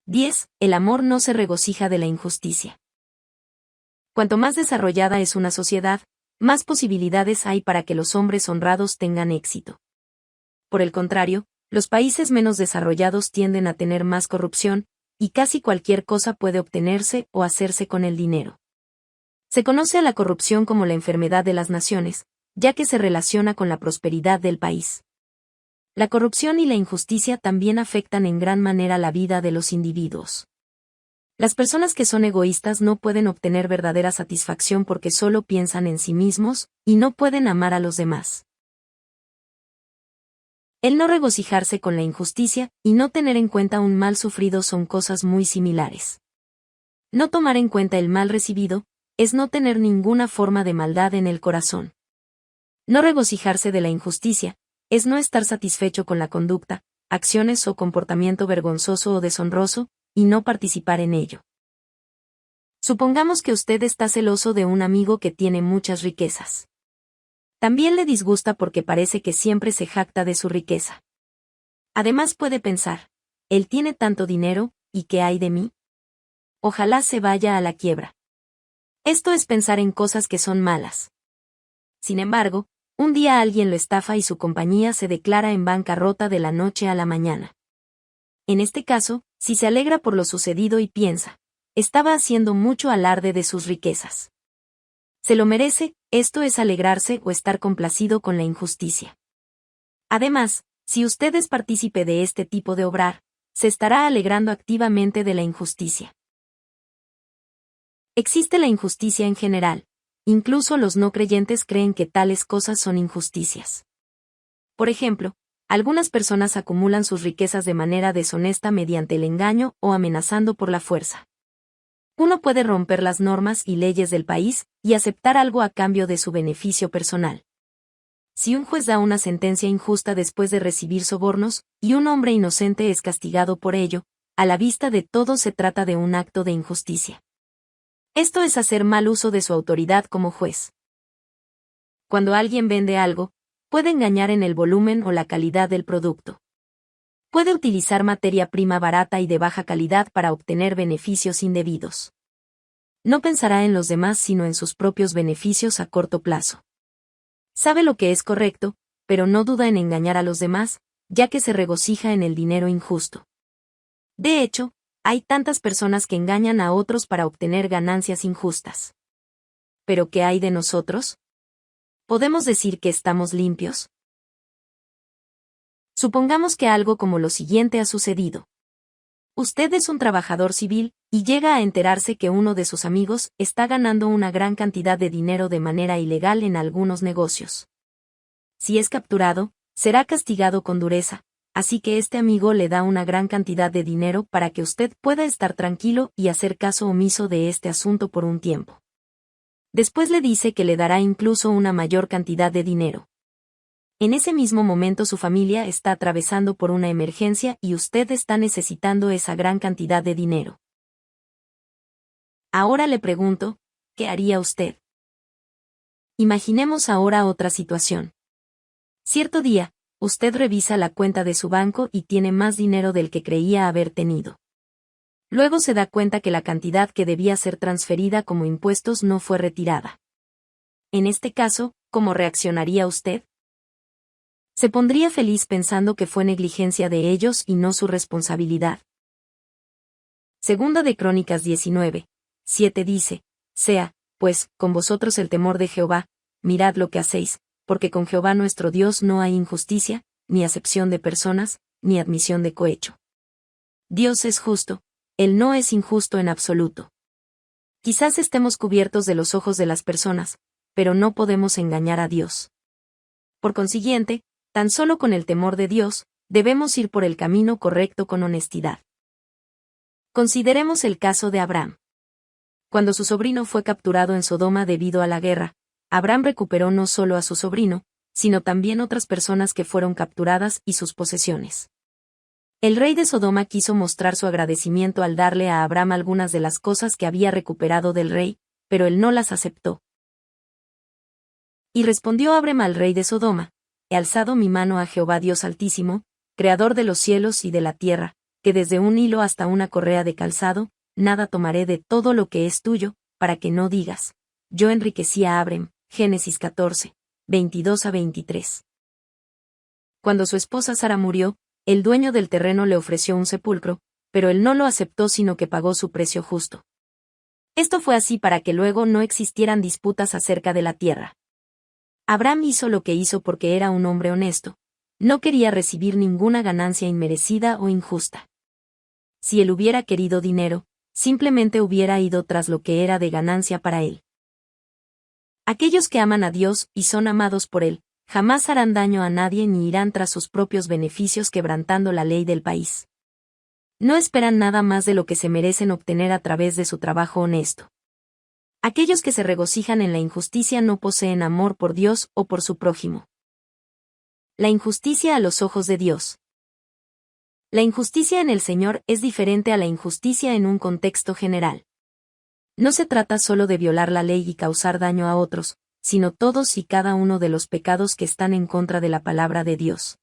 10. El amor no se regocija de la injusticia. Cuanto más desarrollada es una sociedad, más posibilidades hay para que los hombres honrados tengan éxito. Por el contrario, los países menos desarrollados tienden a tener más corrupción, y casi cualquier cosa puede obtenerse o hacerse con el dinero. Se conoce a la corrupción como la enfermedad de las naciones, ya que se relaciona con la prosperidad del país. La corrupción y la injusticia también afectan en gran manera la vida de los individuos. Las personas que son egoístas no pueden obtener verdadera satisfacción porque solo piensan en sí mismos, y no pueden amar a los demás. El no regocijarse con la injusticia y no tener en cuenta un mal sufrido son cosas muy similares. No tomar en cuenta el mal recibido es no tener ninguna forma de maldad en el corazón. No regocijarse de la injusticia es no estar satisfecho con la conducta, acciones o comportamiento vergonzoso o deshonroso, y no participar en ello. Supongamos que usted está celoso de un amigo que tiene muchas riquezas. También le disgusta porque parece que siempre se jacta de su riqueza. Además puede pensar, él tiene tanto dinero, ¿y qué hay de mí? Ojalá se vaya a la quiebra. Esto es pensar en cosas que son malas. Sin embargo, un día alguien lo estafa y su compañía se declara en bancarrota de la noche a la mañana. En este caso, si se alegra por lo sucedido y piensa, estaba haciendo mucho alarde de sus riquezas. Se lo merece, esto es alegrarse o estar complacido con la injusticia. Además, si usted es partícipe de este tipo de obrar, se estará alegrando activamente de la injusticia. Existe la injusticia en general. Incluso los no creyentes creen que tales cosas son injusticias. Por ejemplo, algunas personas acumulan sus riquezas de manera deshonesta mediante el engaño o amenazando por la fuerza. Uno puede romper las normas y leyes del país y aceptar algo a cambio de su beneficio personal. Si un juez da una sentencia injusta después de recibir sobornos, y un hombre inocente es castigado por ello, a la vista de todos se trata de un acto de injusticia. Esto es hacer mal uso de su autoridad como juez. Cuando alguien vende algo, puede engañar en el volumen o la calidad del producto. Puede utilizar materia prima barata y de baja calidad para obtener beneficios indebidos. No pensará en los demás sino en sus propios beneficios a corto plazo. Sabe lo que es correcto, pero no duda en engañar a los demás, ya que se regocija en el dinero injusto. De hecho, hay tantas personas que engañan a otros para obtener ganancias injustas. ¿Pero qué hay de nosotros? ¿Podemos decir que estamos limpios? Supongamos que algo como lo siguiente ha sucedido. Usted es un trabajador civil, y llega a enterarse que uno de sus amigos está ganando una gran cantidad de dinero de manera ilegal en algunos negocios. Si es capturado, será castigado con dureza, así que este amigo le da una gran cantidad de dinero para que usted pueda estar tranquilo y hacer caso omiso de este asunto por un tiempo. Después le dice que le dará incluso una mayor cantidad de dinero. En ese mismo momento su familia está atravesando por una emergencia y usted está necesitando esa gran cantidad de dinero. Ahora le pregunto, ¿qué haría usted? Imaginemos ahora otra situación. Cierto día, usted revisa la cuenta de su banco y tiene más dinero del que creía haber tenido. Luego se da cuenta que la cantidad que debía ser transferida como impuestos no fue retirada. En este caso, ¿cómo reaccionaría usted? Se pondría feliz pensando que fue negligencia de ellos y no su responsabilidad. Segunda de Crónicas 19:7 dice, sea, pues, con vosotros el temor de Jehová, mirad lo que hacéis, porque con Jehová nuestro Dios no hay injusticia, ni acepción de personas, ni admisión de cohecho. Dios es justo, Él no es injusto en absoluto. Quizás estemos cubiertos de los ojos de las personas, pero no podemos engañar a Dios. Por consiguiente, tan solo con el temor de Dios, debemos ir por el camino correcto con honestidad. Consideremos el caso de Abraham. Cuando su sobrino fue capturado en Sodoma debido a la guerra, Abraham recuperó no solo a su sobrino, sino también otras personas que fueron capturadas y sus posesiones. El rey de Sodoma quiso mostrar su agradecimiento al darle a Abraham algunas de las cosas que había recuperado del rey, pero él no las aceptó. Y respondió Abraham al rey de Sodoma: He alzado mi mano a Jehová Dios Altísimo, Creador de los cielos y de la tierra, que desde un hilo hasta una correa de calzado, nada tomaré de todo lo que es tuyo, para que no digas: yo enriquecí a Abrem. Génesis 14, 22-23. Cuando su esposa Sara murió, el dueño del terreno le ofreció un sepulcro, pero él no lo aceptó, sino que pagó su precio justo. Esto fue así para que luego no existieran disputas acerca de la tierra. Abraham hizo lo que hizo porque era un hombre honesto. No quería recibir ninguna ganancia inmerecida o injusta. Si él hubiera querido dinero, simplemente hubiera ido tras lo que era de ganancia para él. Aquellos que aman a Dios y son amados por Él, jamás harán daño a nadie ni irán tras sus propios beneficios quebrantando la ley del país. No esperan nada más de lo que se merecen obtener a través de su trabajo honesto. Aquellos que se regocijan en la injusticia no poseen amor por Dios o por su prójimo. La injusticia a los ojos de Dios. La injusticia en el Señor es diferente a la injusticia en un contexto general. No se trata solo de violar la ley y causar daño a otros, sino todos y cada uno de los pecados que están en contra de la palabra de Dios.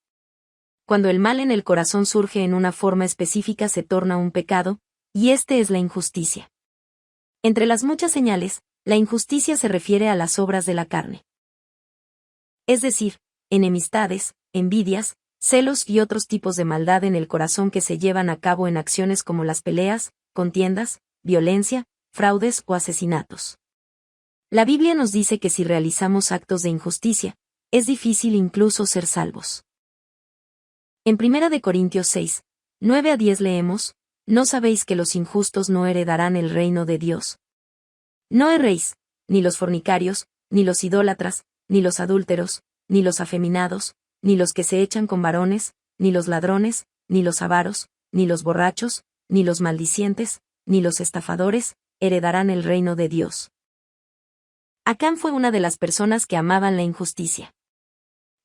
Cuando el mal en el corazón surge en una forma específica se torna un pecado, y este es la injusticia. Entre las muchas señales, la injusticia se refiere a las obras de la carne. Es decir, enemistades, envidias, celos y otros tipos de maldad en el corazón que se llevan a cabo en acciones como las peleas, contiendas, violencia, fraudes o asesinatos. La Biblia nos dice que si realizamos actos de injusticia, es difícil incluso ser salvos. En 1 Corintios 6, 9-10 leemos: ¿no sabéis que los injustos no heredarán el reino de Dios? No erréis, ni los fornicarios, ni los idólatras, ni los adúlteros, ni los afeminados, ni los que se echan con varones, ni los ladrones, ni los avaros, ni los borrachos, ni los maldicientes, ni los estafadores, heredarán el reino de Dios. Acán fue una de las personas que amaban la injusticia.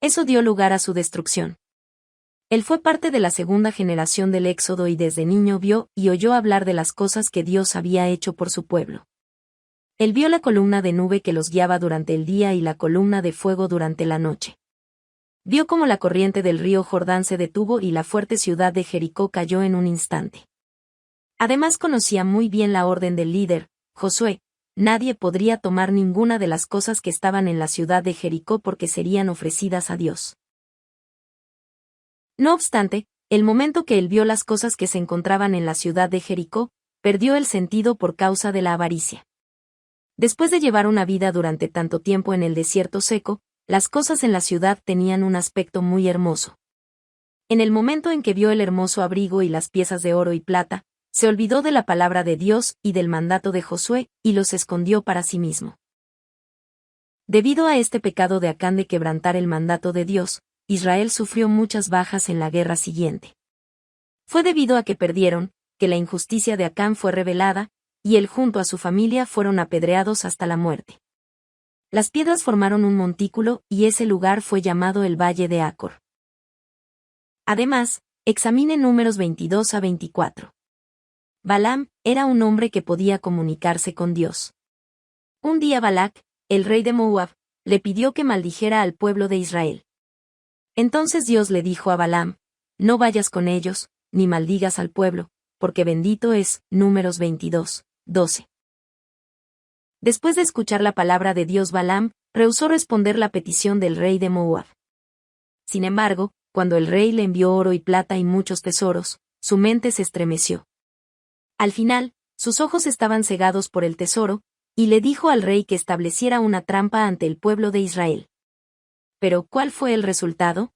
Eso dio lugar a su destrucción. Él fue parte de la segunda generación del Éxodo y desde niño vio y oyó hablar de las cosas que Dios había hecho por su pueblo. Él vio la columna de nube que los guiaba durante el día y la columna de fuego durante la noche. Vio cómo la corriente del río Jordán se detuvo y la fuerte ciudad de Jericó cayó en un instante. Además conocía muy bien la orden del líder, Josué: nadie podría tomar ninguna de las cosas que estaban en la ciudad de Jericó porque serían ofrecidas a Dios. No obstante, el momento que él vio las cosas que se encontraban en la ciudad de Jericó, perdió el sentido por causa de la avaricia. Después de llevar una vida durante tanto tiempo en el desierto seco, las cosas en la ciudad tenían un aspecto muy hermoso. En el momento en que vio el hermoso abrigo y las piezas de oro y plata, se olvidó de la palabra de Dios y del mandato de Josué, y los escondió para sí mismo. Debido a este pecado de Acán de quebrantar el mandato de Dios, Israel sufrió muchas bajas en la guerra siguiente. Fue debido a que perdieron, que la injusticia de Acán fue revelada, y él junto a su familia fueron apedreados hasta la muerte. Las piedras formaron un montículo y ese lugar fue llamado el Valle de Acor. Además, examine Números 22-24. Balaam era un hombre que podía comunicarse con Dios. Un día Balac, el rey de Moab, le pidió que maldijera al pueblo de Israel. Entonces Dios le dijo a Balaam: no vayas con ellos, ni maldigas al pueblo, porque bendito es. Números 22:12. Después de escuchar la palabra de Dios, Balaam rehusó responder la petición del rey de Moab. Sin embargo, cuando el rey le envió oro y plata y muchos tesoros, su mente se estremeció. Al final, sus ojos estaban cegados por el tesoro, y le dijo al rey que estableciera una trampa ante el pueblo de Israel. Pero, ¿cuál fue el resultado?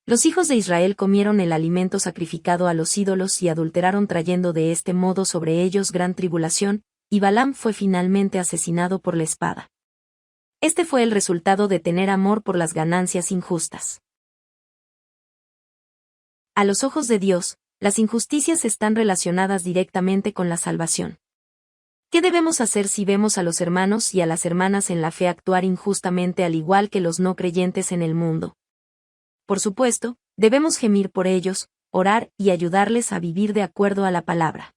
Los hijos de Israel comieron el alimento sacrificado a los ídolos y adulteraron, trayendo de este modo sobre ellos gran tribulación, y Balaam fue finalmente asesinado por la espada. Este fue el resultado de tener amor por las ganancias injustas. A los ojos de Dios, las injusticias están relacionadas directamente con la salvación. ¿Qué debemos hacer si vemos a los hermanos y a las hermanas en la fe actuar injustamente al igual que los no creyentes en el mundo? Por supuesto, debemos gemir por ellos, orar y ayudarles a vivir de acuerdo a la palabra.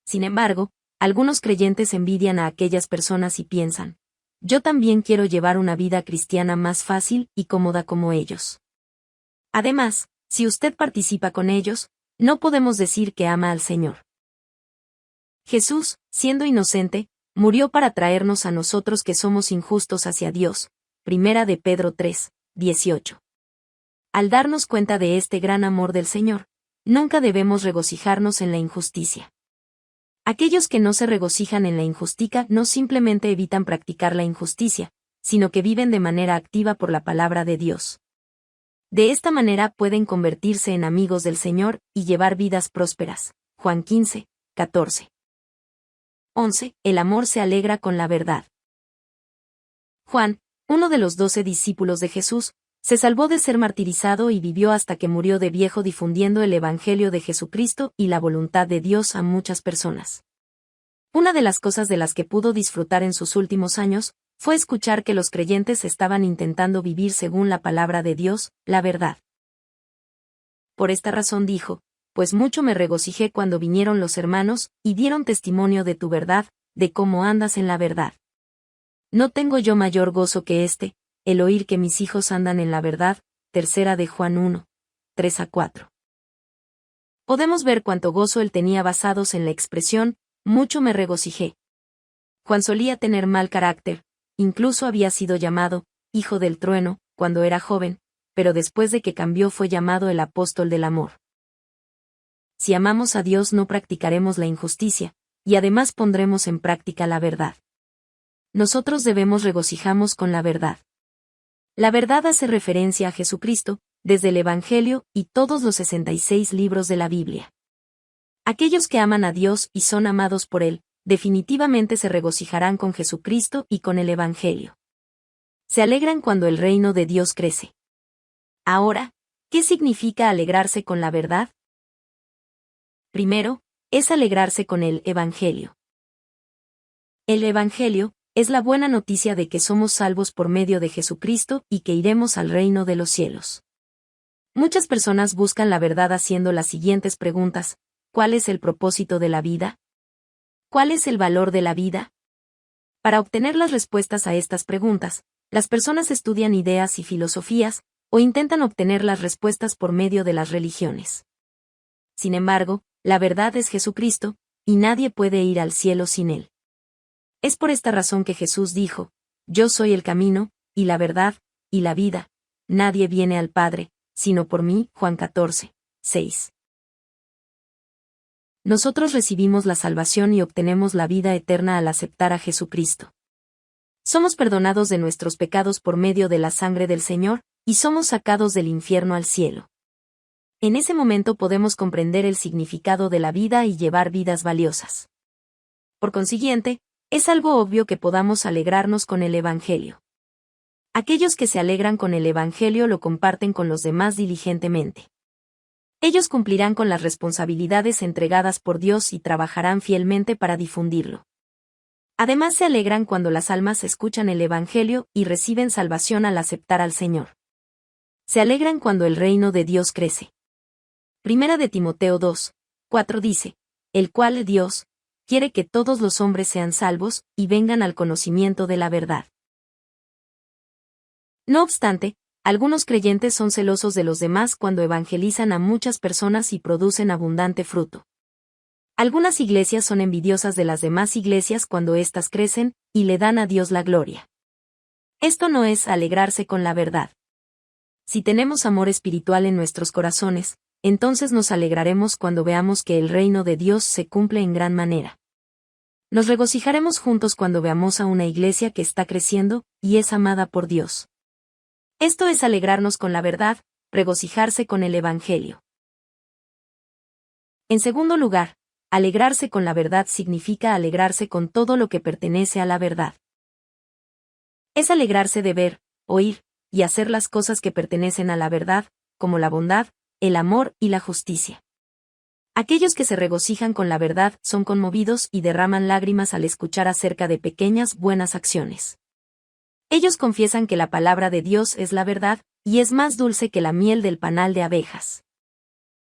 Sin embargo, algunos creyentes envidian a aquellas personas y piensan: yo también quiero llevar una vida cristiana más fácil y cómoda como ellos. Además, si usted participa con ellos, no podemos decir que ama al Señor. Jesús, siendo inocente, murió para traernos a nosotros que somos injustos hacia Dios. Primera de Pedro 3, 18. Al darnos cuenta de este gran amor del Señor, nunca debemos regocijarnos en la injusticia. Aquellos que no se regocijan en la injusticia no simplemente evitan practicar la injusticia, sino que viven de manera activa por la palabra de Dios. De esta manera pueden convertirse en amigos del Señor y llevar vidas prósperas. Juan 15, 14. 11. El amor se alegra con la verdad. Juan, uno de los 12 discípulos de Jesús, se salvó de ser martirizado y vivió hasta que murió de viejo difundiendo el Evangelio de Jesucristo y la voluntad de Dios a muchas personas. Una de las cosas de las que pudo disfrutar en sus últimos años, fue escuchar que los creyentes estaban intentando vivir según la palabra de Dios, la verdad. Por esta razón dijo, pues mucho me regocijé cuando vinieron los hermanos, y dieron testimonio de tu verdad, de cómo andas en la verdad. No tengo yo mayor gozo que este, el oír que mis hijos andan en la verdad. Tercera de Juan 1, 3-4. Podemos ver cuánto gozo él tenía basados en la expresión, mucho me regocijé. Juan solía tener mal carácter, incluso había sido llamado, hijo del trueno, cuando era joven, pero después de que cambió fue llamado el apóstol del amor. Si amamos a Dios no practicaremos la injusticia, y además pondremos en práctica la verdad. Nosotros debemos regocijarnos con la verdad. La verdad hace referencia a Jesucristo, desde el Evangelio y todos los 66 libros de la Biblia. Aquellos que aman a Dios y son amados por Él, definitivamente se regocijarán con Jesucristo y con el Evangelio. Se alegran cuando el reino de Dios crece. Ahora, ¿qué significa alegrarse con la verdad? Primero, es alegrarse con el Evangelio. El Evangelio es la buena noticia de que somos salvos por medio de Jesucristo y que iremos al reino de los cielos. Muchas personas buscan la verdad haciendo las siguientes preguntas: ¿cuál es el propósito de la vida? ¿Cuál es el valor de la vida? Para obtener las respuestas a estas preguntas, las personas estudian ideas y filosofías, o intentan obtener las respuestas por medio de las religiones. Sin embargo, la verdad es Jesucristo, y nadie puede ir al cielo sin Él. Es por esta razón que Jesús dijo, yo soy el camino, y la verdad, y la vida, nadie viene al Padre, sino por mí. Juan 14, 6. Nosotros recibimos la salvación y obtenemos la vida eterna al aceptar a Jesucristo. Somos perdonados de nuestros pecados por medio de la sangre del Señor, y somos sacados del infierno al cielo. En ese momento podemos comprender el significado de la vida y llevar vidas valiosas. Por consiguiente, es algo obvio que podamos alegrarnos con el Evangelio. Aquellos que se alegran con el Evangelio lo comparten con los demás diligentemente. Ellos cumplirán con las responsabilidades entregadas por Dios y trabajarán fielmente para difundirlo. Además se alegran cuando las almas escuchan el Evangelio y reciben salvación al aceptar al Señor. Se alegran cuando el reino de Dios crece. Primera de Timoteo 2, 4 dice, el cual Dios quiere que todos los hombres sean salvos y vengan al conocimiento de la verdad. No obstante, algunos creyentes son celosos de los demás cuando evangelizan a muchas personas y producen abundante fruto. Algunas iglesias son envidiosas de las demás iglesias cuando éstas crecen, y le dan a Dios la gloria. Esto no es alegrarse con la verdad. Si tenemos amor espiritual en nuestros corazones, entonces nos alegraremos cuando veamos que el reino de Dios se cumple en gran manera. Nos regocijaremos juntos cuando veamos a una iglesia que está creciendo, y es amada por Dios. Esto es alegrarnos con la verdad, regocijarse con el Evangelio. En segundo lugar, alegrarse con la verdad significa alegrarse con todo lo que pertenece a la verdad. Es alegrarse de ver, oír, y hacer las cosas que pertenecen a la verdad, como la bondad, el amor y la justicia. Aquellos que se regocijan con la verdad son conmovidos y derraman lágrimas al escuchar acerca de pequeñas buenas acciones. Ellos confiesan que la palabra de Dios es la verdad, y es más dulce que la miel del panal de abejas.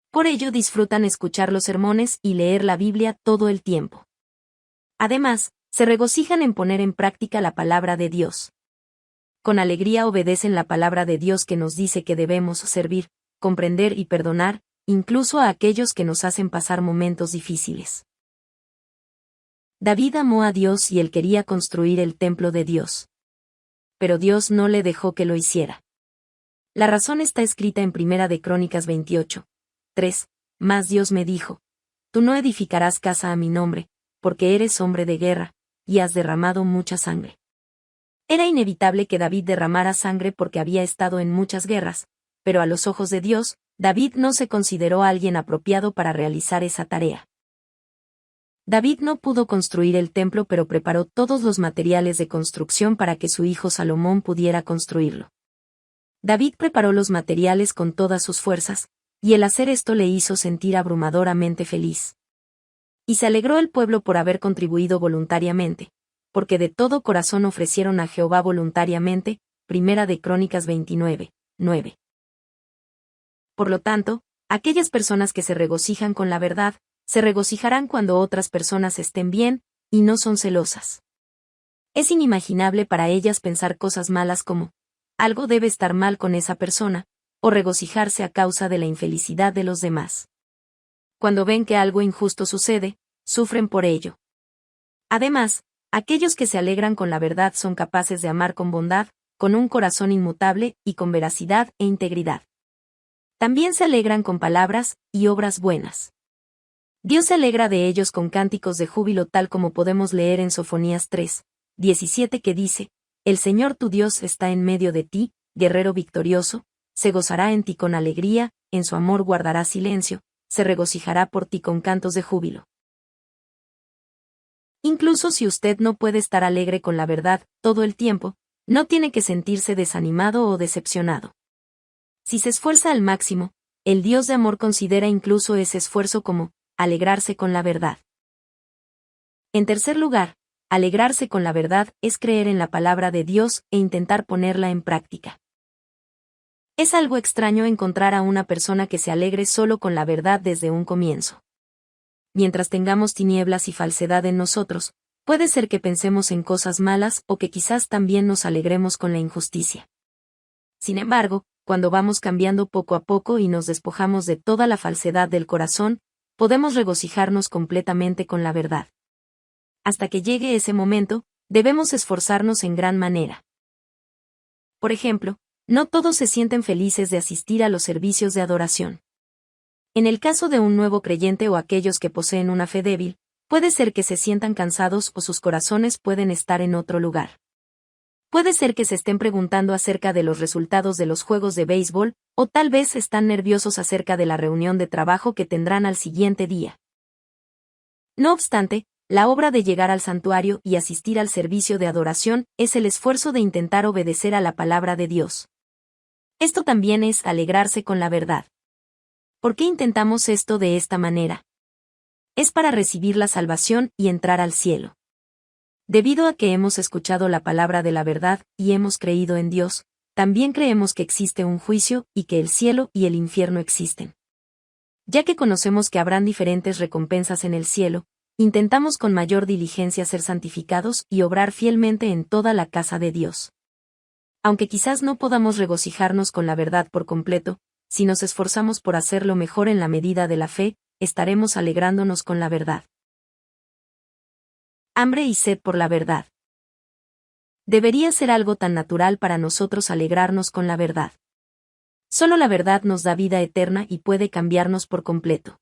Por ello disfrutan escuchar los sermones y leer la Biblia todo el tiempo. Además, se regocijan en poner en práctica la palabra de Dios. Con alegría obedecen la palabra de Dios que nos dice que debemos servir, comprender y perdonar, incluso a aquellos que nos hacen pasar momentos difíciles. David amó a Dios y él quería construir el templo de Dios. Pero Dios no le dejó que lo hiciera. La razón está escrita en Primera de Crónicas 28, 3. Mas Dios me dijo: Tú no edificarás casa a mi nombre, porque eres hombre de guerra, y has derramado mucha sangre. Era inevitable que David derramara sangre porque había estado en muchas guerras, pero a los ojos de Dios, David no se consideró alguien apropiado para realizar esa tarea. David no pudo construir el templo, pero preparó todos los materiales de construcción para que su hijo Salomón pudiera construirlo. David preparó los materiales con todas sus fuerzas, y el hacer esto le hizo sentir abrumadoramente feliz. Y se alegró el pueblo por haber contribuido voluntariamente, porque de todo corazón ofrecieron a Jehová voluntariamente. Primera de Crónicas 29, 9. Por lo tanto, aquellas personas que se regocijan con la verdad, se regocijarán cuando otras personas estén bien, y no son celosas. Es inimaginable para ellas pensar cosas malas como: algo debe estar mal con esa persona, o regocijarse a causa de la infelicidad de los demás. Cuando ven que algo injusto sucede, sufren por ello. Además, aquellos que se alegran con la verdad son capaces de amar con bondad, con un corazón inmutable y con veracidad e integridad. También se alegran con palabras y obras buenas. Dios se alegra de ellos con cánticos de júbilo, tal como podemos leer en Sofonías 3, 17, que dice: El Señor tu Dios está en medio de ti, guerrero victorioso, se gozará en ti con alegría, en su amor guardará silencio, se regocijará por ti con cantos de júbilo. Incluso si usted no puede estar alegre con la verdad todo el tiempo, no tiene que sentirse desanimado o decepcionado. Si se esfuerza al máximo, el Dios de amor considera incluso ese esfuerzo como alegrarse con la verdad. En tercer lugar, alegrarse con la verdad es creer en la palabra de Dios e intentar ponerla en práctica. Es algo extraño encontrar a una persona que se alegre solo con la verdad desde un comienzo. Mientras tengamos tinieblas y falsedad en nosotros, puede ser que pensemos en cosas malas o que quizás también nos alegremos con la injusticia. Sin embargo, cuando vamos cambiando poco a poco y nos despojamos de toda la falsedad del corazón, podemos regocijarnos completamente con la verdad. Hasta que llegue ese momento, debemos esforzarnos en gran manera. Por ejemplo, no todos se sienten felices de asistir a los servicios de adoración. En el caso de un nuevo creyente o aquellos que poseen una fe débil, puede ser que se sientan cansados o sus corazones pueden estar en otro lugar. Puede ser que se estén preguntando acerca de los resultados de los juegos de béisbol, o tal vez están nerviosos acerca de la reunión de trabajo que tendrán al siguiente día. No obstante, la obra de llegar al santuario y asistir al servicio de adoración es el esfuerzo de intentar obedecer a la palabra de Dios. Esto también es alegrarse con la verdad. ¿Por qué intentamos esto de esta manera? Es para recibir la salvación y entrar al cielo. Debido a que hemos escuchado la palabra de la verdad y hemos creído en Dios, también creemos que existe un juicio y que el cielo y el infierno existen. Ya que conocemos que habrán diferentes recompensas en el cielo, intentamos con mayor diligencia ser santificados y obrar fielmente en toda la casa de Dios. Aunque quizás no podamos regocijarnos con la verdad por completo, si nos esforzamos por hacerlo mejor en la medida de la fe, estaremos alegrándonos con la verdad. Hambre y sed por la verdad. Debería ser algo tan natural para nosotros alegrarnos con la verdad. Solo la verdad nos da vida eterna y puede cambiarnos por completo.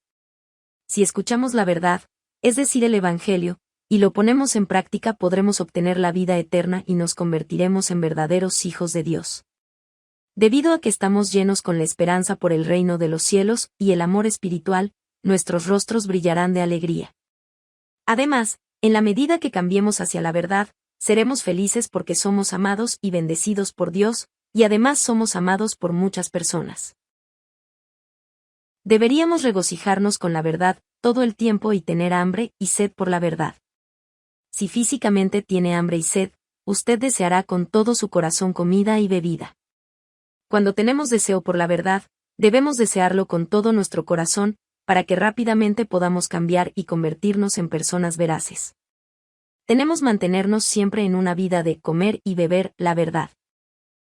Si escuchamos la verdad, es decir, el Evangelio, y lo ponemos en práctica, podremos obtener la vida eterna y nos convertiremos en verdaderos hijos de Dios. Debido a que estamos llenos con la esperanza por el reino de los cielos y el amor espiritual, nuestros rostros brillarán de alegría. Además, en la medida que cambiemos hacia la verdad, seremos felices porque somos amados y bendecidos por Dios, y además somos amados por muchas personas. Deberíamos regocijarnos con la verdad todo el tiempo y tener hambre y sed por la verdad. Si físicamente tiene hambre y sed, usted deseará con todo su corazón comida y bebida. Cuando tenemos deseo por la verdad, debemos desearlo con todo nuestro corazón, para que rápidamente podamos cambiar y convertirnos en personas veraces. Tenemos que mantenernos siempre en una vida de comer y beber la verdad.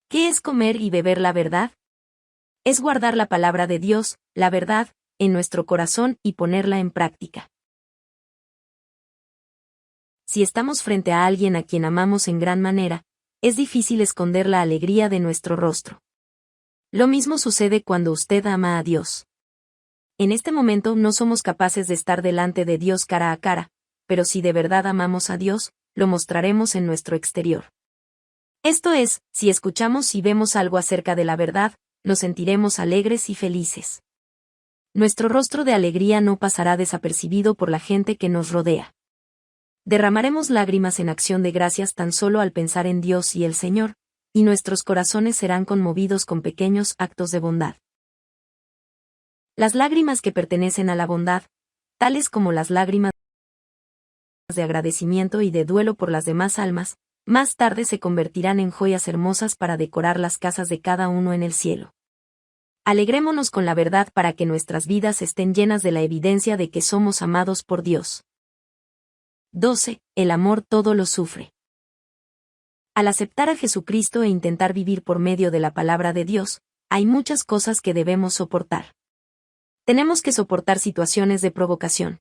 ¿Qué es comer y beber la verdad? Es guardar la palabra de Dios, la verdad, en nuestro corazón y ponerla en práctica. Si estamos frente a alguien a quien amamos en gran manera, es difícil esconder la alegría de nuestro rostro. Lo mismo sucede cuando usted ama a Dios. En este momento no somos capaces de estar delante de Dios cara a cara, pero si de verdad amamos a Dios, lo mostraremos en nuestro exterior. Esto es, si escuchamos y vemos algo acerca de la verdad, nos sentiremos alegres y felices. Nuestro rostro de alegría no pasará desapercibido por la gente que nos rodea. Derramaremos lágrimas en acción de gracias tan solo al pensar en Dios y el Señor, y nuestros corazones serán conmovidos con pequeños actos de bondad. Las lágrimas que pertenecen a la bondad, tales como las lágrimas de agradecimiento y de duelo por las demás almas, más tarde se convertirán en joyas hermosas para decorar las casas de cada uno en el cielo. Alegrémonos con la verdad para que nuestras vidas estén llenas de la evidencia de que somos amados por Dios. 12. El amor todo lo sufre. Al aceptar a Jesucristo e intentar vivir por medio de la palabra de Dios, hay muchas cosas que debemos soportar. Tenemos que soportar situaciones de provocación.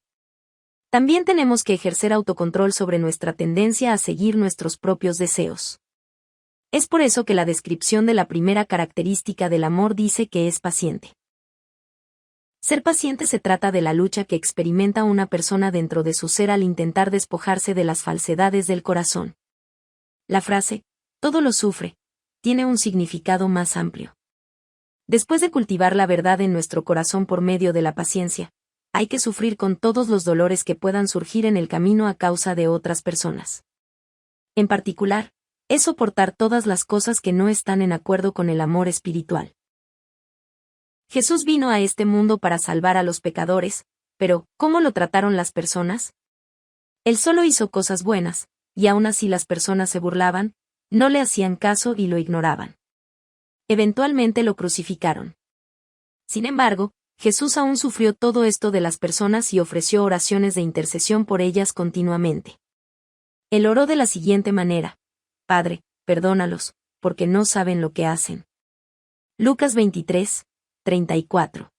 También tenemos que ejercer autocontrol sobre nuestra tendencia a seguir nuestros propios deseos. Es por eso que la descripción de la primera característica del amor dice que es paciente. Ser paciente se trata de la lucha que experimenta una persona dentro de su ser al intentar despojarse de las falsedades del corazón. La frase, todo lo sufre, tiene un significado más amplio. Después de cultivar la verdad en nuestro corazón por medio de la paciencia, hay que sufrir con todos los dolores que puedan surgir en el camino a causa de otras personas. En particular, es soportar todas las cosas que no están en acuerdo con el amor espiritual. Jesús vino a este mundo para salvar a los pecadores, pero, ¿cómo lo trataron las personas? Él solo hizo cosas buenas, y aún así las personas se burlaban, no le hacían caso y lo ignoraban. Eventualmente lo crucificaron. Sin embargo, Jesús aún sufrió todo esto de las personas y ofreció oraciones de intercesión por ellas continuamente. Él oró de la siguiente manera: Padre, perdónalos, porque no saben lo que hacen. Lucas 23, 34.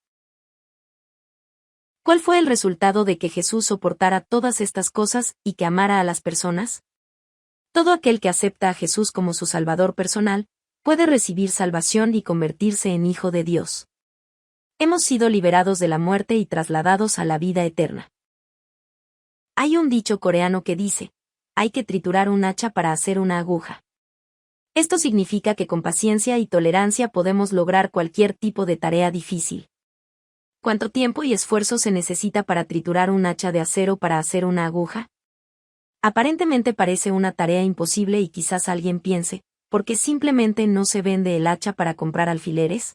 ¿Cuál fue el resultado de que Jesús soportara todas estas cosas y que amara a las personas? Todo aquel que acepta a Jesús como su Salvador personal, puede recibir salvación y convertirse en hijo de Dios. Hemos sido liberados de la muerte y trasladados a la vida eterna. Hay un dicho coreano que dice, hay que triturar un hacha para hacer una aguja. Esto significa que con paciencia y tolerancia podemos lograr cualquier tipo de tarea difícil. ¿Cuánto tiempo y esfuerzo se necesita para triturar un hacha de acero para hacer una aguja? Aparentemente parece una tarea imposible y quizás alguien piense, ¿por qué simplemente no se vende el hacha para comprar alfileres?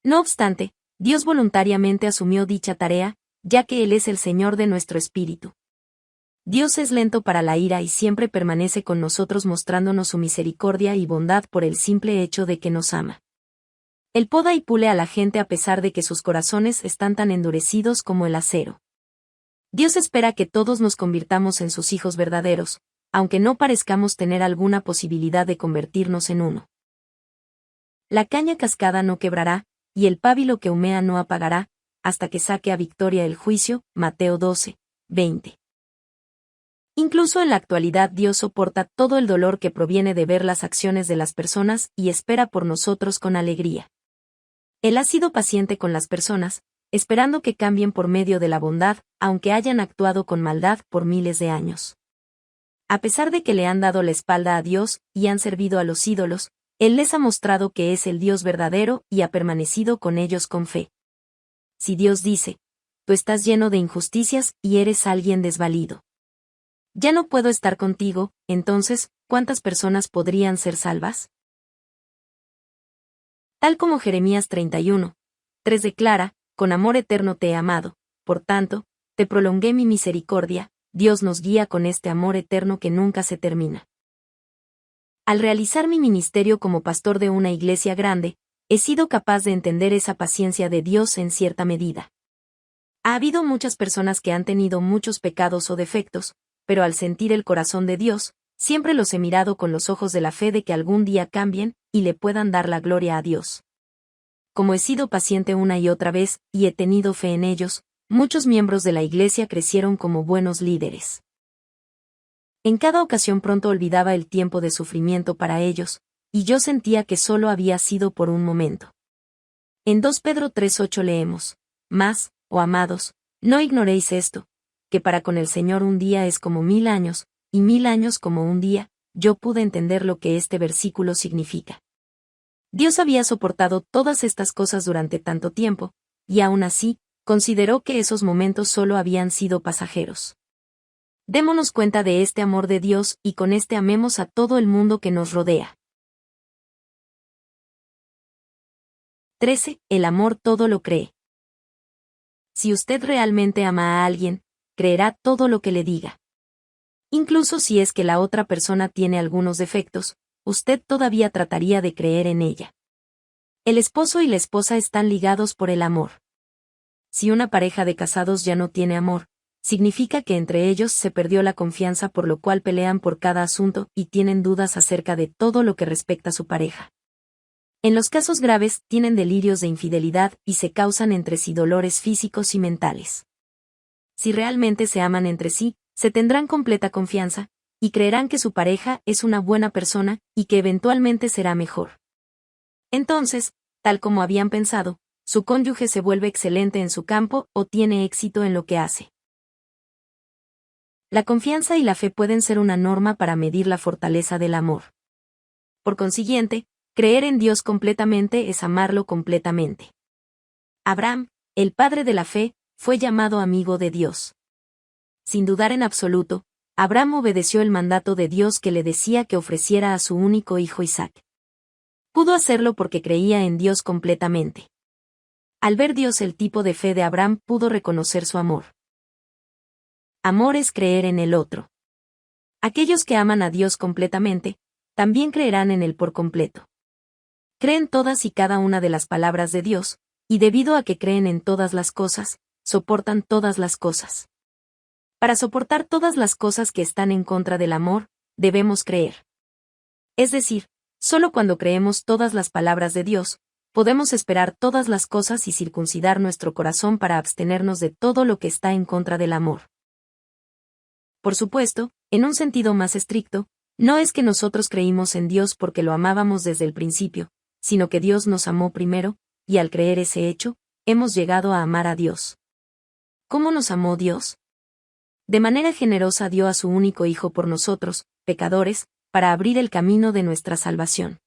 No obstante, Dios voluntariamente asumió dicha tarea, ya que Él es el Señor de nuestro espíritu. Dios es lento para la ira y siempre permanece con nosotros mostrándonos su misericordia y bondad por el simple hecho de que nos ama. Él poda y pule a la gente a pesar de que sus corazones están tan endurecidos como el acero. Dios espera que todos nos convirtamos en sus hijos verdaderos, aunque no parezcamos tener alguna posibilidad de convertirnos en uno. La caña cascada no quebrará, y el pábilo que humea no apagará, hasta que saque a victoria el juicio. Mateo 12, 20. Incluso en la actualidad Dios soporta todo el dolor que proviene de ver las acciones de las personas y espera por nosotros con alegría. Él ha sido paciente con las personas, esperando que cambien por medio de la bondad, aunque hayan actuado con maldad por miles de años. A pesar de que le han dado la espalda a Dios y han servido a los ídolos, Él les ha mostrado que es el Dios verdadero y ha permanecido con ellos con fe. Si Dios dice, tú estás lleno de injusticias y eres alguien desvalido. Ya no puedo estar contigo, entonces, ¿cuántas personas podrían ser salvas? Tal como Jeremías 31, 3 declara, con amor eterno te he amado, por tanto, te prolongué mi misericordia. Dios nos guía con este amor eterno que nunca se termina. Al realizar mi ministerio como pastor de una iglesia grande, he sido capaz de entender esa paciencia de Dios en cierta medida. Ha habido muchas personas que han tenido muchos pecados o defectos, pero al sentir el corazón de Dios, siempre los he mirado con los ojos de la fe de que algún día cambien y le puedan dar la gloria a Dios. como he sido paciente una y otra vez, y he tenido fe en ellos, muchos miembros de la Iglesia crecieron como buenos líderes. En cada ocasión pronto olvidaba el tiempo de sufrimiento para ellos, y yo sentía que solo había sido por un momento. En 2 Pedro 3:8 leemos: Mas, oh amados, no ignoréis esto, que para con el Señor un día es como 1000 años, y 1000 años como un día. Yo pude entender lo que este versículo significa. Dios había soportado todas estas cosas durante tanto tiempo, y aún así, consideró que esos momentos solo habían sido pasajeros. Démonos cuenta de este amor de Dios y con este amemos a todo el mundo que nos rodea. 13. El amor todo lo cree. Si usted realmente ama a alguien, creerá todo lo que le diga. Incluso si es que la otra persona tiene algunos defectos, usted todavía trataría de creer en ella. El esposo y la esposa están ligados por el amor. Si una pareja de casados ya no tiene amor, significa que entre ellos se perdió la confianza, por lo cual pelean por cada asunto y tienen dudas acerca de todo lo que respecta a su pareja. En los casos graves, tienen delirios de infidelidad y se causan entre sí dolores físicos y mentales. Si realmente se aman entre sí, se tendrán completa confianza, y creerán que su pareja es una buena persona y que eventualmente será mejor. Entonces, tal como habían pensado, su cónyuge se vuelve excelente en su campo o tiene éxito en lo que hace. La confianza y la fe pueden ser una norma para medir la fortaleza del amor. Por consiguiente, creer en Dios completamente es amarlo completamente. Abraham, el padre de la fe, fue llamado amigo de Dios. Sin dudar en absoluto, Abraham obedeció el mandato de Dios que le decía que ofreciera a su único hijo Isaac. Pudo hacerlo porque creía en Dios completamente. Al ver Dios el tipo de fe de Abraham pudo reconocer su amor. Amor es creer en el otro. Aquellos que aman a Dios completamente, también creerán en Él por completo. Creen todas y cada una de las palabras de Dios, y debido a que creen en todas las cosas, soportan todas las cosas. Para soportar todas las cosas que están en contra del amor, debemos creer. Es decir, solo cuando creemos todas las palabras de Dios, podemos esperar todas las cosas y circuncidar nuestro corazón para abstenernos de todo lo que está en contra del amor. Por supuesto, en un sentido más estricto, no es que nosotros creímos en Dios porque lo amábamos desde el principio, sino que Dios nos amó primero, y al creer ese hecho, hemos llegado a amar a Dios. ¿Cómo nos amó Dios? De manera generosa dio a su único Hijo por nosotros, pecadores, para abrir el camino de nuestra salvación.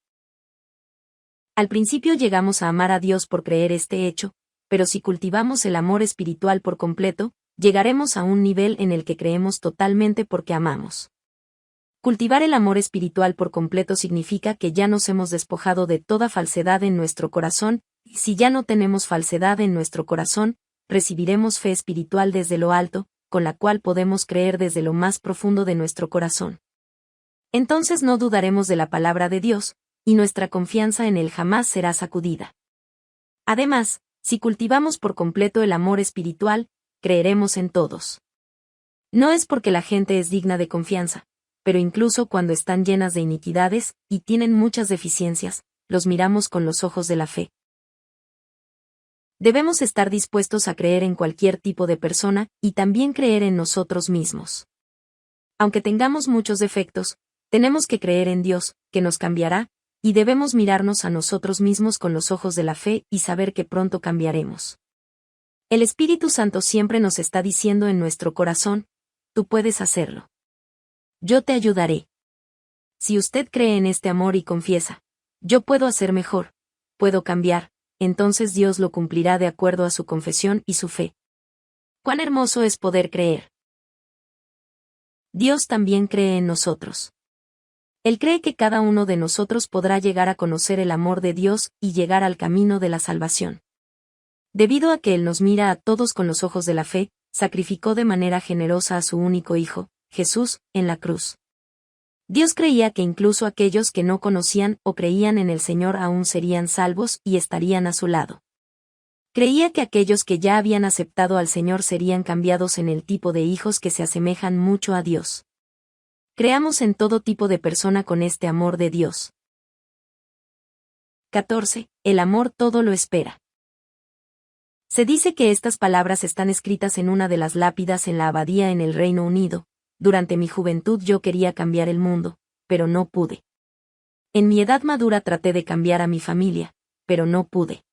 Al principio llegamos a amar a Dios por creer este hecho, pero si cultivamos el amor espiritual por completo, llegaremos a un nivel en el que creemos totalmente porque amamos. Cultivar el amor espiritual por completo significa que ya nos hemos despojado de toda falsedad en nuestro corazón, y si ya no tenemos falsedad en nuestro corazón, recibiremos fe espiritual desde lo alto, con la cual podemos creer desde lo más profundo de nuestro corazón. Entonces no dudaremos de la palabra de Dios, y nuestra confianza en Él jamás será sacudida. Además, si cultivamos por completo el amor espiritual, creeremos en todos. No es porque la gente es digna de confianza, pero incluso cuando están llenas de iniquidades y tienen muchas deficiencias, los miramos con los ojos de la fe. Debemos estar dispuestos a creer en cualquier tipo de persona y también creer en nosotros mismos. Aunque tengamos muchos defectos, tenemos que creer en Dios, que nos cambiará, y debemos mirarnos a nosotros mismos con los ojos de la fe y saber que pronto cambiaremos. El Espíritu Santo siempre nos está diciendo en nuestro corazón: tú puedes hacerlo. Yo te ayudaré. Si usted cree en este amor y confiesa: yo puedo hacer mejor, puedo cambiar, entonces Dios lo cumplirá de acuerdo a su confesión y su fe. ¡Cuán hermoso es poder creer! Dios también cree en nosotros. Él cree que cada uno de nosotros podrá llegar a conocer el amor de Dios y llegar al camino de la salvación. Debido a que Él nos mira a todos con los ojos de la fe, sacrificó de manera generosa a su único Hijo, Jesús, en la cruz. Dios creía que incluso aquellos que no conocían o creían en el Señor aún serían salvos y estarían a su lado. Creía que aquellos que ya habían aceptado al Señor serían cambiados en el tipo de hijos que se asemejan mucho a Dios. Creamos en todo tipo de persona con este amor de Dios. 14. El amor todo lo espera. Se dice que estas palabras están escritas en una de las lápidas en la abadía en el Reino Unido. Durante mi juventud yo quería cambiar el mundo, pero no pude. En mi edad madura traté de cambiar a mi familia, pero no pude.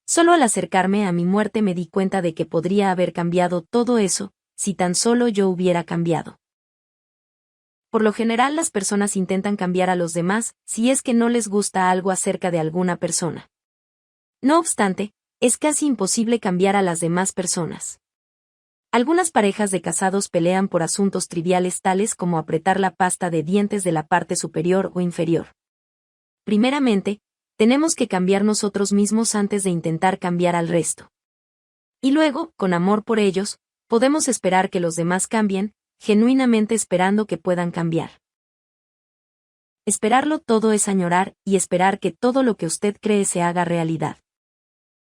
Solo al acercarme a mi muerte me di cuenta de que podría haber cambiado todo eso, si tan solo yo hubiera cambiado. Por lo general las personas intentan cambiar a los demás si es que no les gusta algo acerca de alguna persona. No obstante, es casi imposible cambiar a las demás personas. Algunas parejas de casados pelean por asuntos triviales tales como apretar la pasta de dientes de la parte superior o inferior. Primeramente, tenemos que cambiar nosotros mismos antes de intentar cambiar al resto. Y luego, con amor por ellos, podemos esperar que los demás cambien, genuinamente esperando que puedan cambiar. Esperarlo todo es añorar y esperar que todo lo que usted cree se haga realidad.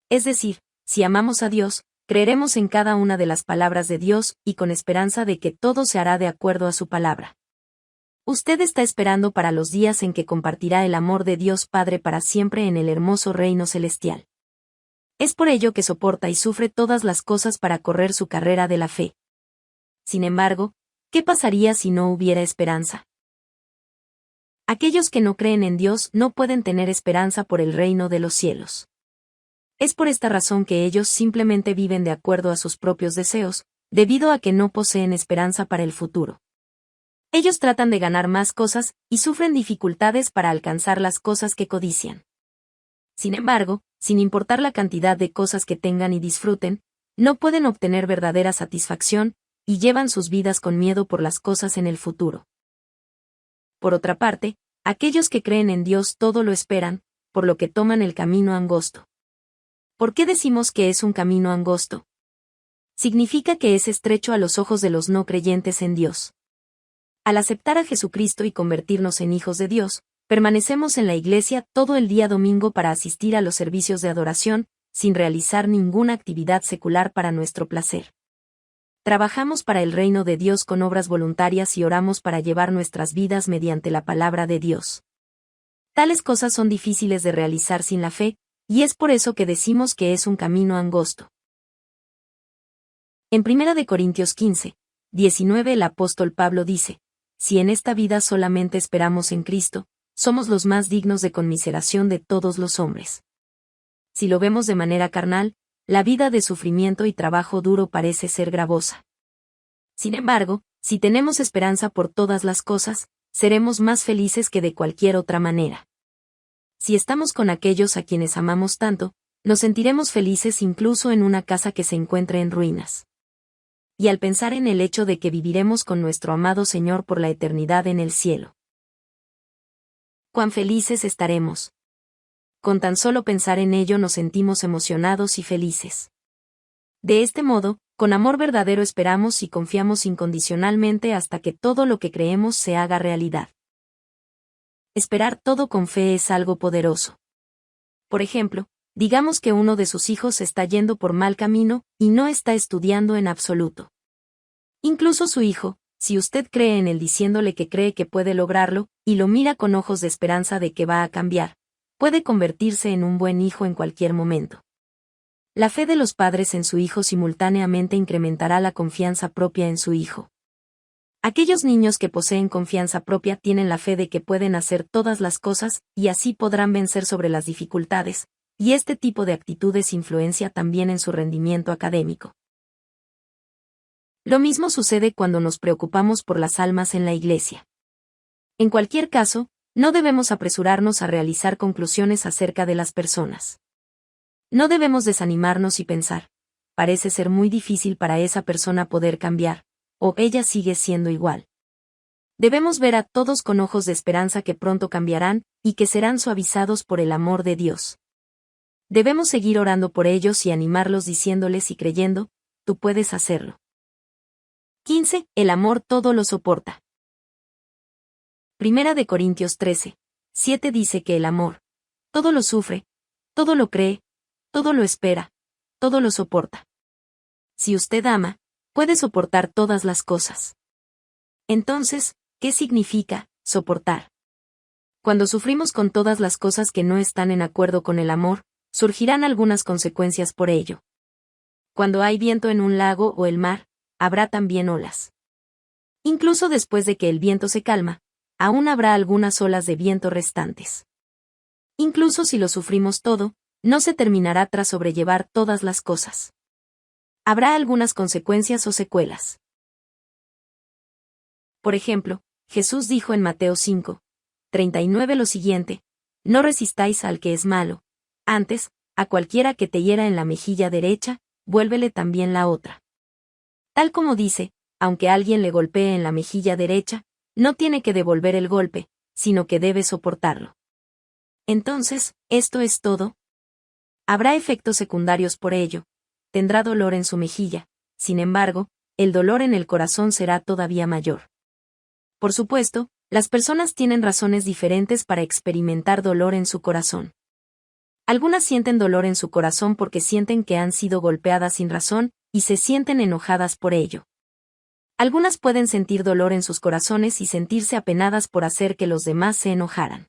Es decir, si amamos a Dios, creeremos en cada una de las palabras de Dios y con esperanza de que todo se hará de acuerdo a su palabra. Usted está esperando para los días en que compartirá el amor de Dios Padre para siempre en el hermoso reino celestial. Es por ello que soporta y sufre todas las cosas para correr su carrera de la fe. Sin embargo, ¿qué pasaría si no hubiera esperanza? Aquellos que no creen en Dios no pueden tener esperanza por el reino de los cielos. Es por esta razón que ellos simplemente viven de acuerdo a sus propios deseos, debido a que no poseen esperanza para el futuro. Ellos tratan de ganar más cosas y sufren dificultades para alcanzar las cosas que codician. Sin embargo, sin importar la cantidad de cosas que tengan y disfruten, no pueden obtener verdadera satisfacción y llevan sus vidas con miedo por las cosas en el futuro. Por otra parte, aquellos que creen en Dios todo lo esperan, por lo que toman el camino angosto. ¿Por qué decimos que es un camino angosto? Significa que es estrecho a los ojos de los no creyentes en Dios. Al aceptar a Jesucristo y convertirnos en hijos de Dios, permanecemos en la iglesia todo el día domingo para asistir a los servicios de adoración, sin realizar ninguna actividad secular para nuestro placer. Trabajamos para el reino de Dios con obras voluntarias y oramos para llevar nuestras vidas mediante la palabra de Dios. Tales cosas son difíciles de realizar sin la fe, y es por eso que decimos que es un camino angosto. En 1 Corintios 15, 19 el apóstol Pablo dice, si en esta vida solamente esperamos en Cristo, somos los más dignos de conmiseración de todos los hombres. Si lo vemos de manera carnal, la vida de sufrimiento y trabajo duro parece ser gravosa. Sin embargo, si tenemos esperanza por todas las cosas, seremos más felices que de cualquier otra manera. Si estamos con aquellos a quienes amamos tanto, nos sentiremos felices incluso en una casa que se encuentre en ruinas. Y al pensar en el hecho de que viviremos con nuestro amado Señor por la eternidad en el cielo. ¡Cuán felices estaremos! Con tan solo pensar en ello nos sentimos emocionados y felices. De este modo, con amor verdadero esperamos y confiamos incondicionalmente hasta que todo lo que creemos se haga realidad. Esperar todo con fe es algo poderoso. Por ejemplo, digamos que uno de sus hijos está yendo por mal camino y no está estudiando en absoluto. Incluso su hijo, si usted cree en él diciéndole que cree que puede lograrlo, y lo mira con ojos de esperanza de que va a cambiar, puede convertirse en un buen hijo en cualquier momento. La fe de los padres en su hijo simultáneamente incrementará la confianza propia en su hijo. Aquellos niños que poseen confianza propia tienen la fe de que pueden hacer todas las cosas y así podrán vencer sobre las dificultades, y este tipo de actitudes influencia también en su rendimiento académico. Lo mismo sucede cuando nos preocupamos por las almas en la iglesia. En cualquier caso, no debemos apresurarnos a realizar conclusiones acerca de las personas. No debemos desanimarnos y pensar, parece ser muy difícil para esa persona poder cambiar, o ella sigue siendo igual. Debemos ver a todos con ojos de esperanza que pronto cambiarán, y que serán suavizados por el amor de Dios. Debemos seguir orando por ellos y animarlos diciéndoles y creyendo, tú puedes hacerlo. 15. El amor todo lo soporta. 1 Corintios 13, 7 dice que el amor, todo lo sufre, todo lo cree, todo lo espera, todo lo soporta. Si usted ama, puede soportar todas las cosas. Entonces, ¿qué significa soportar? Cuando sufrimos con todas las cosas que no están en acuerdo con el amor, surgirán algunas consecuencias por ello. Cuando hay viento en un lago o el mar, habrá también olas. Incluso después de que el viento se calma, aún habrá algunas olas de viento restantes. Incluso si lo sufrimos todo, no se terminará tras sobrellevar todas las cosas. Habrá algunas consecuencias o secuelas. Por ejemplo, Jesús dijo en Mateo 5:39 lo siguiente: no resistáis al que es malo, antes, a cualquiera que te hiera en la mejilla derecha, vuélvele también la otra. Tal como dice, aunque alguien le golpee en la mejilla derecha, no tiene que devolver el golpe, sino que debe soportarlo. Entonces, ¿esto es todo? Habrá efectos secundarios por ello. Tendrá dolor en su mejilla, sin embargo, el dolor en el corazón será todavía mayor. Por supuesto, las personas tienen razones diferentes para experimentar dolor en su corazón. Algunas sienten dolor en su corazón porque sienten que han sido golpeadas sin razón, y se sienten enojadas por ello. Algunas pueden sentir dolor en sus corazones y sentirse apenadas por hacer que los demás se enojaran.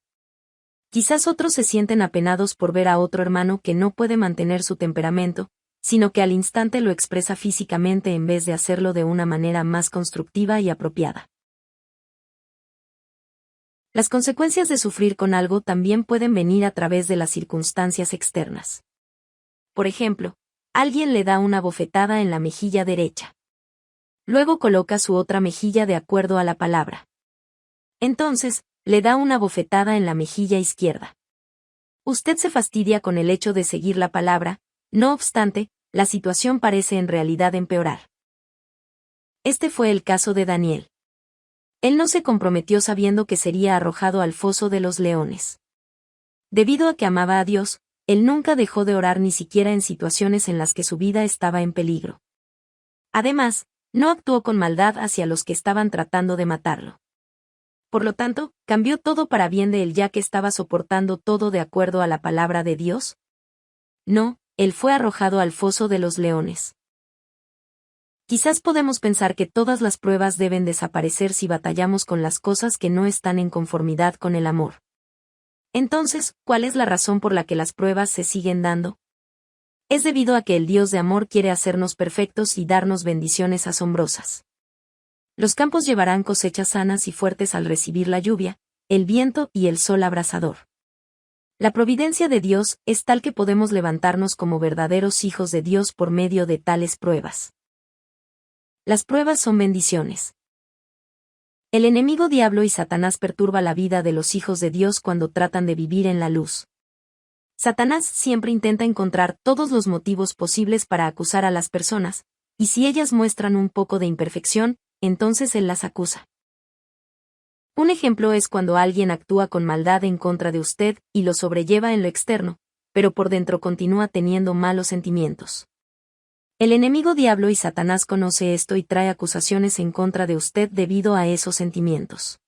Quizás otros se sienten apenados por ver a otro hermano que no puede mantener su temperamento, sino que al instante lo expresa físicamente en vez de hacerlo de una manera más constructiva y apropiada. Las consecuencias de sufrir con algo también pueden venir a través de las circunstancias externas. Por ejemplo, alguien le da una bofetada en la mejilla derecha. Luego coloca su otra mejilla de acuerdo a la palabra. Entonces, le da una bofetada en la mejilla izquierda. Usted se fastidia con el hecho de seguir la palabra, no obstante, la situación parece en realidad empeorar. Este fue el caso de Daniel. Él no se comprometió sabiendo que sería arrojado al foso de los leones. Debido a que amaba a Dios, él nunca dejó de orar ni siquiera en situaciones en las que su vida estaba en peligro. Además, no actuó con maldad hacia los que estaban tratando de matarlo. Por lo tanto, ¿cambió todo para bien de él ya que estaba soportando todo de acuerdo a la palabra de Dios? No, él fue arrojado al foso de los leones. Quizás podemos pensar que todas las pruebas deben desaparecer si batallamos con las cosas que no están en conformidad con el amor. Entonces, ¿cuál es la razón por la que las pruebas se siguen dando? Es debido a que el Dios de amor quiere hacernos perfectos y darnos bendiciones asombrosas. Los campos llevarán cosechas sanas y fuertes al recibir la lluvia, el viento y el sol abrasador. La providencia de Dios es tal que podemos levantarnos como verdaderos hijos de Dios por medio de tales pruebas. Las pruebas son bendiciones. El enemigo diablo y Satanás perturba la vida de los hijos de Dios cuando tratan de vivir en la luz. Satanás siempre intenta encontrar todos los motivos posibles para acusar a las personas, y si ellas muestran un poco de imperfección, entonces él las acusa. Un ejemplo es cuando alguien actúa con maldad en contra de usted y lo sobrelleva en lo externo, pero por dentro continúa teniendo malos sentimientos. El enemigo diablo y Satanás conoce esto y trae acusaciones en contra de usted debido a esos sentimientos.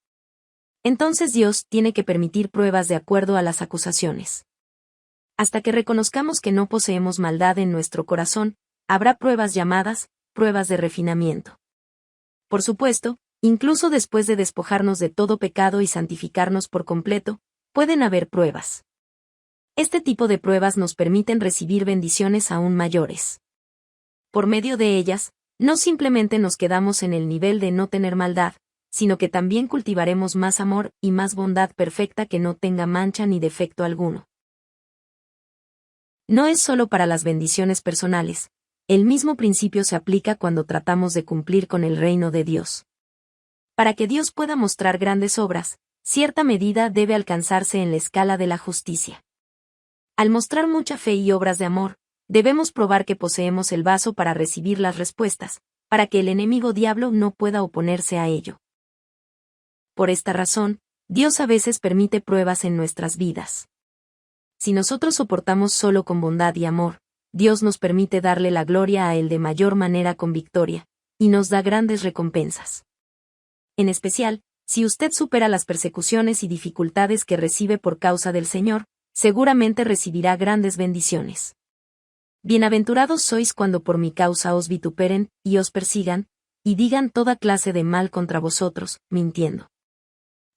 Entonces Dios tiene que permitir pruebas de acuerdo a las acusaciones. Hasta que reconozcamos que no poseemos maldad en nuestro corazón, habrá pruebas llamadas, pruebas de refinamiento. Por supuesto, incluso después de despojarnos de todo pecado y santificarnos por completo, pueden haber pruebas. Este tipo de pruebas nos permiten recibir bendiciones aún mayores. Por medio de ellas, no simplemente nos quedamos en el nivel de no tener maldad, sino que también cultivaremos más amor y más bondad perfecta que no tenga mancha ni defecto alguno. No es solo para las bendiciones personales, el mismo principio se aplica cuando tratamos de cumplir con el reino de Dios. Para que Dios pueda mostrar grandes obras, cierta medida debe alcanzarse en la escala de la justicia. Al mostrar mucha fe y obras de amor, debemos probar que poseemos el vaso para recibir las respuestas, para que el enemigo diablo no pueda oponerse a ello. Por esta razón, Dios a veces permite pruebas en nuestras vidas. Si nosotros soportamos solo con bondad y amor, Dios nos permite darle la gloria a Él de mayor manera con victoria, y nos da grandes recompensas. En especial, si usted supera las persecuciones y dificultades que recibe por causa del Señor, seguramente recibirá grandes bendiciones. Bienaventurados sois cuando por mi causa os vituperen, y os persigan, y digan toda clase de mal contra vosotros, mintiendo.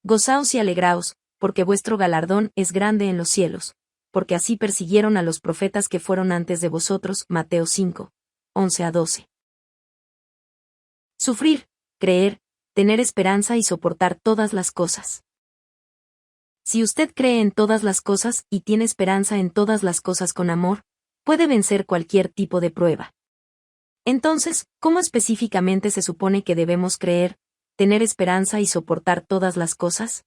Gozaos y alegraos, porque vuestro galardón es grande en los cielos, porque así persiguieron a los profetas que fueron antes de vosotros. Mateo 5, 11-12. Sufrir, creer, tener esperanza y soportar todas las cosas. Si usted cree en todas las cosas y tiene esperanza en todas las cosas con amor, puede vencer cualquier tipo de prueba. Entonces, ¿cómo específicamente se supone que debemos creer, tener esperanza y soportar todas las cosas?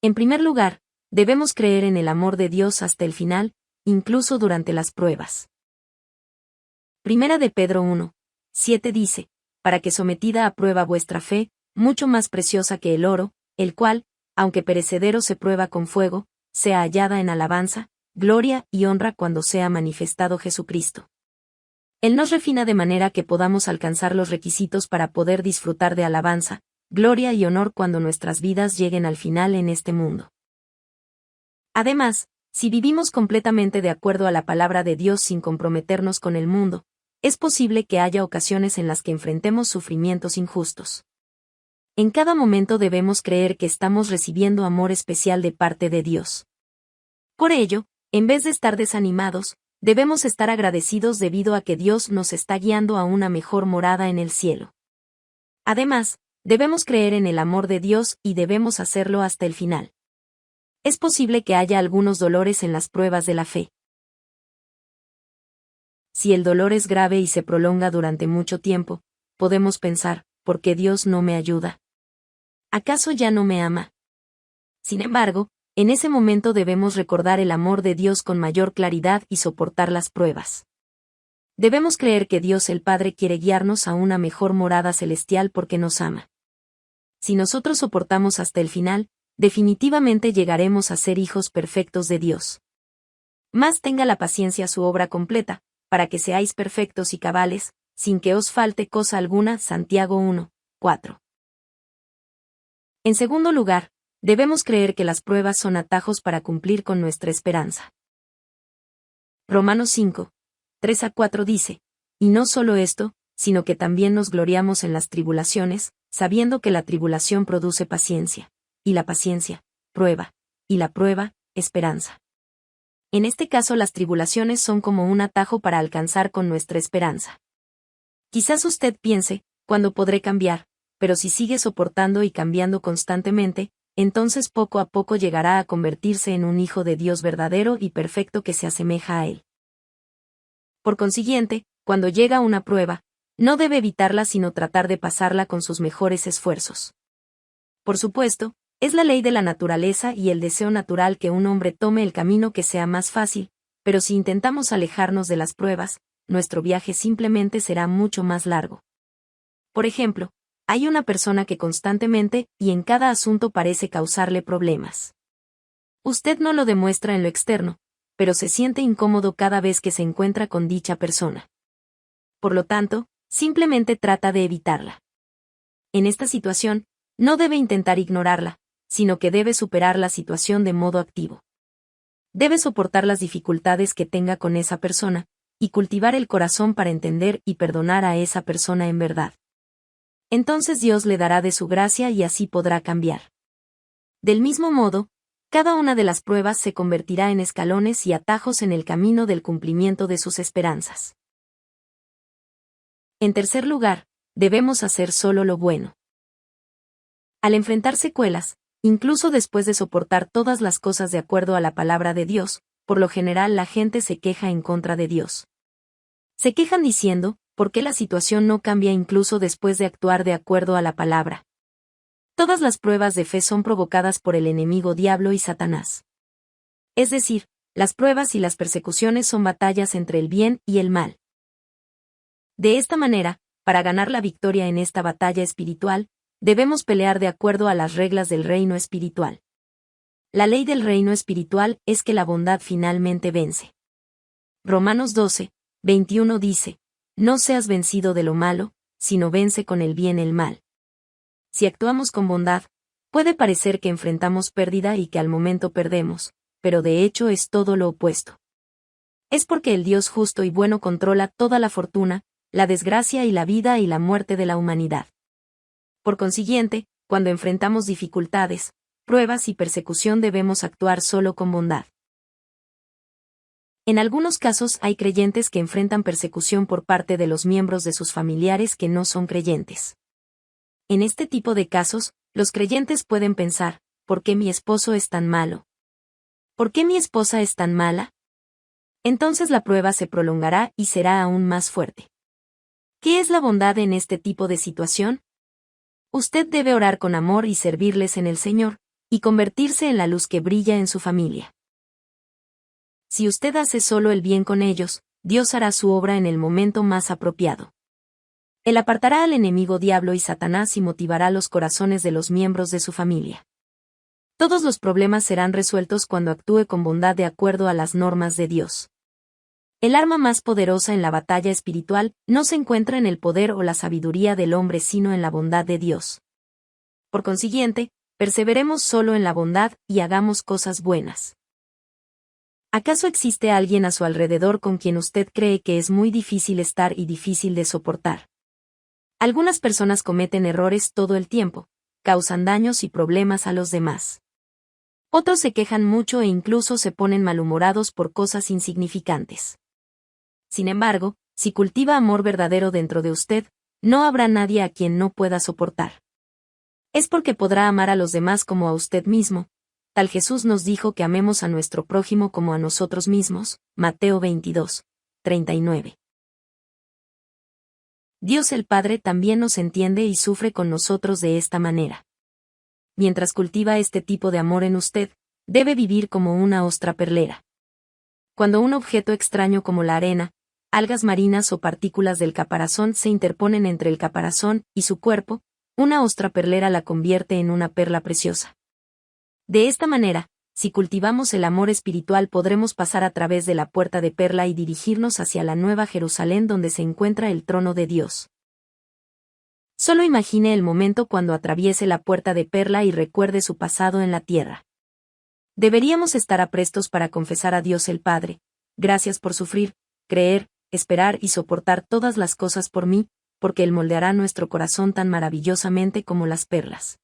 En primer lugar, debemos creer en el amor de Dios hasta el final, incluso durante las pruebas. Primera de Pedro 1, 7 dice, para que sometida a prueba vuestra fe, mucho más preciosa que el oro, el cual, aunque perecedero se prueba con fuego, sea hallada en alabanza, gloria y honra cuando sea manifestado Jesucristo. Él nos refina de manera que podamos alcanzar los requisitos para poder disfrutar de alabanza, gloria y honor cuando nuestras vidas lleguen al final en este mundo. Además, si vivimos completamente de acuerdo a la palabra de Dios sin comprometernos con el mundo, es posible que haya ocasiones en las que enfrentemos sufrimientos injustos. En cada momento debemos creer que estamos recibiendo amor especial de parte de Dios. Por ello, en vez de estar desanimados, debemos estar agradecidos debido a que Dios nos está guiando a una mejor morada en el cielo. Además, debemos creer en el amor de Dios y debemos hacerlo hasta el final. Es posible que haya algunos dolores en las pruebas de la fe. Si el dolor es grave y se prolonga durante mucho tiempo, podemos pensar, ¿por qué Dios no me ayuda? ¿Acaso ya no me ama? Sin embargo, en ese momento debemos recordar el amor de Dios con mayor claridad y soportar las pruebas. Debemos creer que Dios el Padre quiere guiarnos a una mejor morada celestial porque nos ama. Si nosotros soportamos hasta el final, definitivamente llegaremos a ser hijos perfectos de Dios. Más tenga la paciencia su obra completa, para que seáis perfectos y cabales, sin que os falte cosa alguna. Santiago 1, 4. En segundo lugar, debemos creer que las pruebas son atajos para cumplir con nuestra esperanza. Romanos 5, 3-4 dice, y no solo esto, sino que también nos gloriamos en las tribulaciones, sabiendo que la tribulación produce paciencia, y la paciencia, prueba, y la prueba, esperanza. En este caso las tribulaciones son como un atajo para alcanzar con nuestra esperanza. Quizás usted piense, ¿cuándo podré cambiar? Pero si sigue soportando y cambiando constantemente, entonces poco a poco llegará a convertirse en un hijo de Dios verdadero y perfecto que se asemeja a Él. Por consiguiente, cuando llega una prueba, no debe evitarla sino tratar de pasarla con sus mejores esfuerzos. Por supuesto, es la ley de la naturaleza y el deseo natural que un hombre tome el camino que sea más fácil, pero si intentamos alejarnos de las pruebas, nuestro viaje simplemente será mucho más largo. Por ejemplo, hay una persona que constantemente y en cada asunto parece causarle problemas. Usted no lo demuestra en lo externo, pero se siente incómodo cada vez que se encuentra con dicha persona. Por lo tanto, simplemente trata de evitarla. En esta situación, no debe intentar ignorarla, sino que debe superar la situación de modo activo. Debe soportar las dificultades que tenga con esa persona, y cultivar el corazón para entender y perdonar a esa persona en verdad. Entonces Dios le dará de su gracia y así podrá cambiar. Del mismo modo, cada una de las pruebas se convertirá en escalones y atajos en el camino del cumplimiento de sus esperanzas. En tercer lugar, debemos hacer solo lo bueno. Al enfrentar secuelas, incluso después de soportar todas las cosas de acuerdo a la palabra de Dios, por lo general la gente se queja en contra de Dios. Se quejan diciendo, ¿por qué la situación no cambia incluso después de actuar de acuerdo a la palabra? Todas las pruebas de fe son provocadas por el enemigo diablo y Satanás. Es decir, las pruebas y las persecuciones son batallas entre el bien y el mal. De esta manera, para ganar la victoria en esta batalla espiritual, debemos pelear de acuerdo a las reglas del reino espiritual. La ley del reino espiritual es que la bondad finalmente vence. Romanos 12, 21 dice, no seas vencido de lo malo, sino vence con el bien el mal. Si actuamos con bondad, puede parecer que enfrentamos pérdida y que al momento perdemos, pero de hecho es todo lo opuesto. Es porque el Dios justo y bueno controla toda la fortuna, la desgracia y la vida y la muerte de la humanidad. Por consiguiente, cuando enfrentamos dificultades, pruebas y persecución debemos actuar solo con bondad. En algunos casos hay creyentes que enfrentan persecución por parte de los miembros de sus familiares que no son creyentes. En este tipo de casos, los creyentes pueden pensar, ¿por qué mi esposo es tan malo? ¿Por qué mi esposa es tan mala? Entonces la prueba se prolongará y será aún más fuerte. ¿Qué es la bondad en este tipo de situación? Usted debe orar con amor y servirles en el Señor, y convertirse en la luz que brilla en su familia. Si usted hace solo el bien con ellos, Dios hará su obra en el momento más apropiado. Él apartará al enemigo diablo y Satanás y motivará los corazones de los miembros de su familia. Todos los problemas serán resueltos cuando actúe con bondad de acuerdo a las normas de Dios. El arma más poderosa en la batalla espiritual no se encuentra en el poder o la sabiduría del hombre sino en la bondad de Dios. Por consiguiente, perseveremos solo en la bondad y hagamos cosas buenas. ¿Acaso existe alguien a su alrededor con quien usted cree que es muy difícil estar y difícil de soportar? Algunas personas cometen errores todo el tiempo, causan daños y problemas a los demás. Otros se quejan mucho e incluso se ponen malhumorados por cosas insignificantes. Sin embargo, si cultiva amor verdadero dentro de usted, no habrá nadie a quien no pueda soportar. Es porque podrá amar a los demás como a usted mismo. Tal Jesús nos dijo que amemos a nuestro prójimo como a nosotros mismos, Mateo 22, 39. Dios el Padre también nos entiende y sufre con nosotros de esta manera. Mientras cultiva este tipo de amor en usted, debe vivir como una ostra perlera. Cuando un objeto extraño como la arena, algas marinas o partículas del caparazón se interponen entre el caparazón y su cuerpo, una ostra perlera la convierte en una perla preciosa. De esta manera, si cultivamos el amor espiritual podremos pasar a través de la puerta de perla y dirigirnos hacia la nueva Jerusalén donde se encuentra el trono de Dios. Solo imagine el momento cuando atraviese la puerta de perla y recuerde su pasado en la tierra. Deberíamos estar aprestos para confesar a Dios el Padre: gracias por sufrir, creer, esperar y soportar todas las cosas por mí, porque Él moldeará nuestro corazón tan maravillosamente como las perlas.